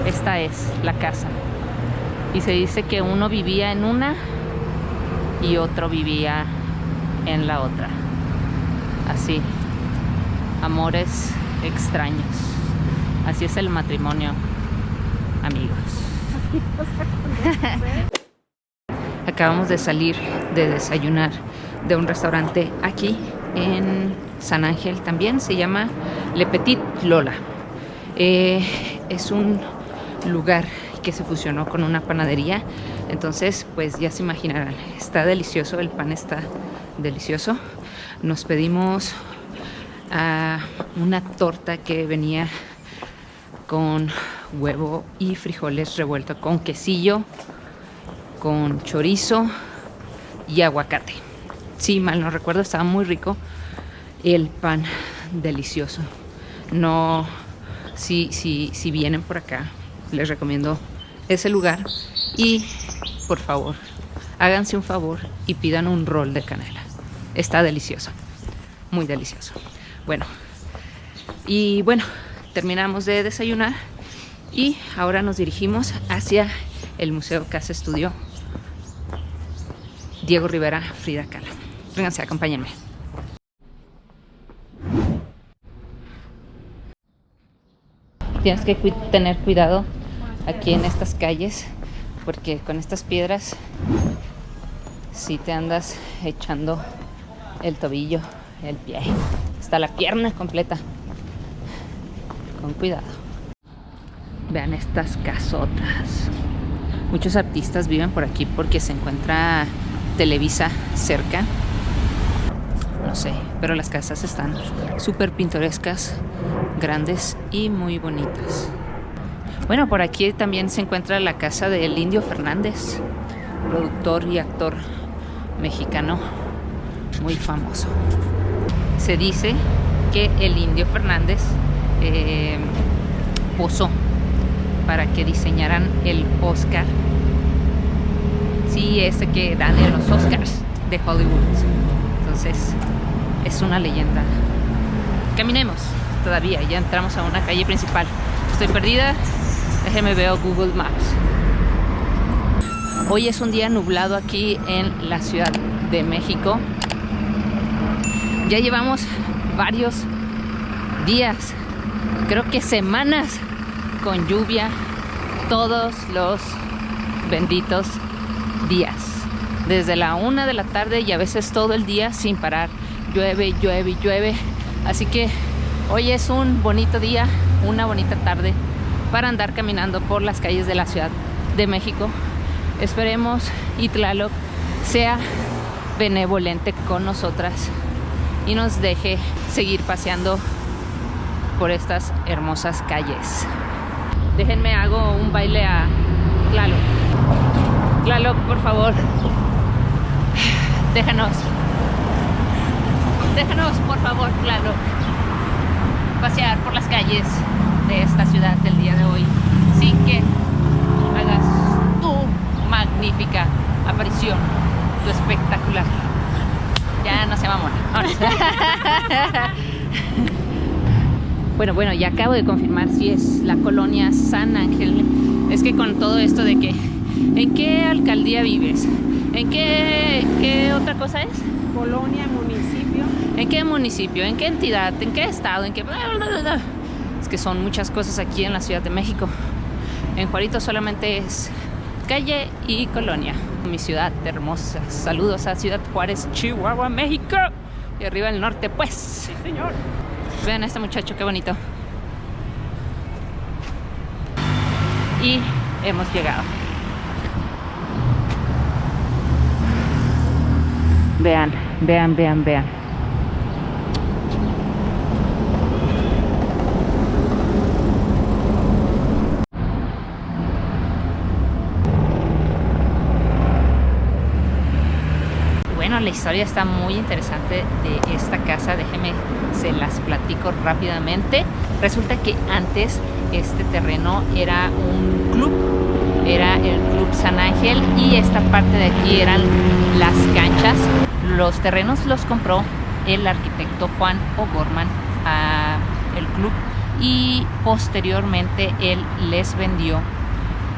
esta es la casa. Y se dice que uno vivía en una y otro vivía en la otra. Así, amores extraños. Así es el matrimonio, amigos. Acabamos de salir de desayunar de un restaurante aquí en San Ángel. También se llama Le Petit Lola. Es un lugar que se fusionó con una panadería. Entonces, pues ya se imaginarán, está delicioso, el pan está delicioso. Nos pedimos una torta que venía con huevo y frijoles revueltos con quesillo, con chorizo y aguacate. Sí, mal no recuerdo, estaba muy rico. El pan delicioso. No, si vienen por acá, les recomiendo ese lugar. Y por favor, háganse un favor y pidan un rol de canela. Está delicioso, muy delicioso. Bueno, terminamos de desayunar y ahora nos dirigimos hacia el Museo Casa Estudio Diego Rivera Frida Kahlo. Vénganse, acompáñenme. Tienes que tener cuidado aquí en estas calles, porque con estas piedras si te andas echando el tobillo, el pie, hasta la pierna completa. Con cuidado. Vean estas casotas. Muchos artistas viven por aquí porque se encuentra Televisa cerca. No sé, pero las casas están súper pintorescas, grandes y muy bonitas. Bueno, por aquí también se encuentra la casa del Indio Fernández, productor y actor mexicano muy famoso. Se dice que el Indio Fernández posó para que diseñaran el Oscar. Sí, este que dan en los Oscars de Hollywood. Entonces, es una leyenda. Caminemos todavía, ya entramos a una calle principal. Estoy perdida, déjenme ver Google Maps. Hoy es un día nublado aquí en la Ciudad de México. Ya llevamos varios días, creo que semanas, con lluvia todos los benditos días. Desde la 1 de la tarde y a veces todo el día sin parar. Llueve, llueve, llueve. Así que hoy es un bonito día, una bonita tarde para andar caminando por las calles de la Ciudad de México. Esperemos y Tlaloc sea benevolente con nosotras y nos deje seguir paseando por estas hermosas calles. Déjenme hago un baile a Tlaloc. Tlaloc, por favor, déjanos, por favor, Tlaloc, pasear por las calles de esta ciudad del día de hoy sin que hagas tu magnífica aparición, tu espectacular. Ya no se mamona. Bueno, ya acabo de confirmar si es la colonia San Ángel. Es que con todo esto de que ¿en qué alcaldía vives? ¿En qué otra cosa es? Colonia, municipio. ¿En qué municipio? ¿En qué entidad? ¿En qué estado? ¿En qué...? Es que son muchas cosas aquí en la Ciudad de México. En Juárito solamente es calle y colonia. Mi ciudad hermosa. Saludos a Ciudad Juárez, Chihuahua, México. Y arriba el norte, pues. Sí, señor. Vean a este muchacho, qué bonito. Y hemos llegado. Vean, vean, vean, vean. Bueno, la historia está muy interesante de esta casa. Déjenme, se las platico rápidamente. Resulta que antes este terreno era un club, era el Club San Ángel, y esta parte de aquí eran las canchas. Los terrenos los compró el arquitecto Juan O'Gorman a el club y posteriormente él les vendió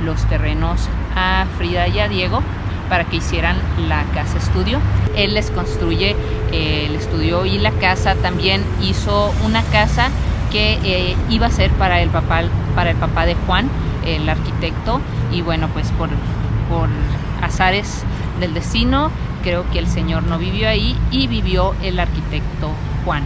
los terrenos a Frida y a Diego para que hicieran la casa estudio. Él les construye el estudio y la casa. También hizo una casa que iba a ser para el papá de Juan, el arquitecto, y bueno, pues por azares del destino, creo que el señor no vivió ahí y vivió el arquitecto Juan.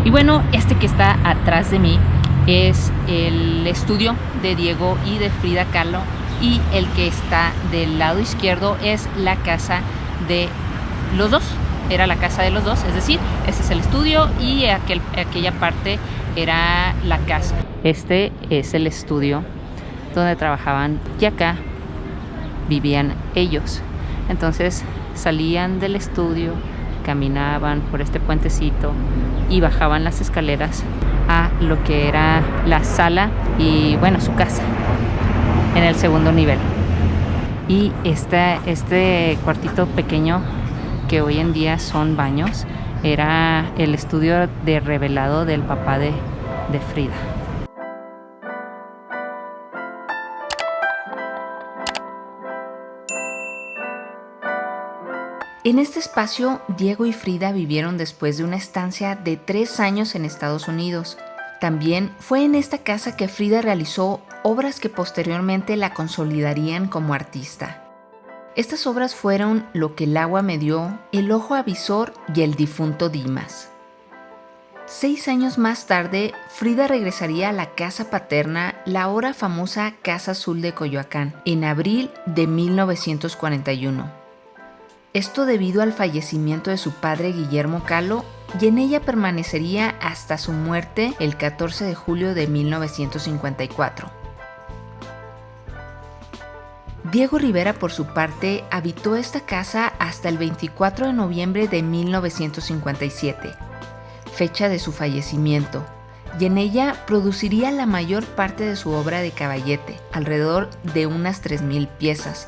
Y bueno, este que está atrás de mí es el estudio de Diego y de Frida Kahlo, y el que está del lado izquierdo es la casa de los dos. Era la casa de los dos, es decir, este es el estudio y aquella parte era la casa. Este es el estudio donde trabajaban y acá vivían ellos. Entonces salían del estudio, caminaban por este puentecito y bajaban las escaleras a lo que era la sala y bueno, su casa en el segundo nivel. Y este cuartito pequeño que hoy en día son baños era el estudio de revelado del papá de Frida. En este espacio, Diego y Frida vivieron después de una estancia de 3 años en Estados Unidos. También fue en esta casa que Frida realizó obras que posteriormente la consolidarían como artista. Estas obras fueron Lo que el agua me dio, El ojo avisor y El difunto Dimas. 6 años más tarde, Frida regresaría a la casa paterna, la ahora famosa Casa Azul de Coyoacán, en abril de 1941. Esto debido al fallecimiento de su padre Guillermo Kahlo, y en ella permanecería hasta su muerte el 14 de julio de 1954. Diego Rivera, por su parte, habitó esta casa hasta el 24 de noviembre de 1957, fecha de su fallecimiento, y en ella produciría la mayor parte de su obra de caballete, alrededor de unas 3,000 piezas.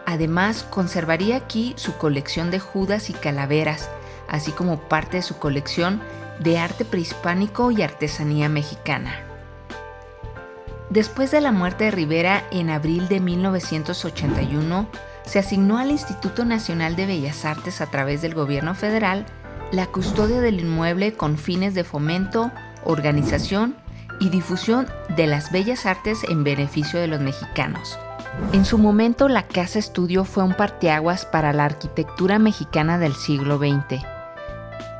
Además, conservaría aquí su colección de judas y calaveras, así como parte de su colección de arte prehispánico y artesanía mexicana. Después de la muerte de Rivera en abril de 1981, se asignó al Instituto Nacional de Bellas Artes a través del gobierno federal la custodia del inmueble con fines de fomento, organización y difusión de las bellas artes en beneficio de los mexicanos. En su momento, la Casa Estudio fue un parteaguas para la arquitectura mexicana del siglo XX.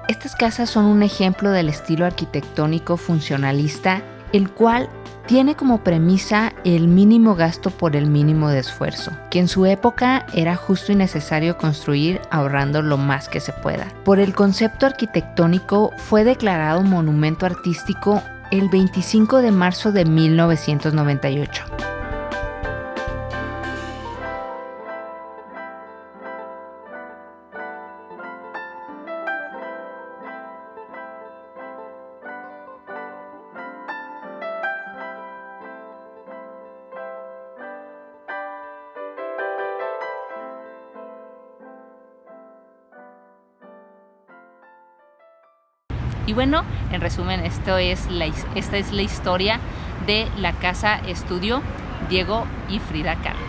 Estas casas son un ejemplo del estilo arquitectónico funcionalista, el cual tiene como premisa el mínimo gasto por el mínimo de esfuerzo, que en su época era justo y necesario construir ahorrando lo más que se pueda. Por el concepto arquitectónico fue declarado monumento artístico el 25 de marzo de 1998. Y bueno, en resumen, esta es la historia de la Casa Estudio Diego y Frida Kahlo.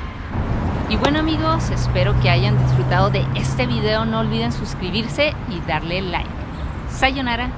Y bueno amigos, espero que hayan disfrutado de este video. No olviden suscribirse y darle like. Sayonara.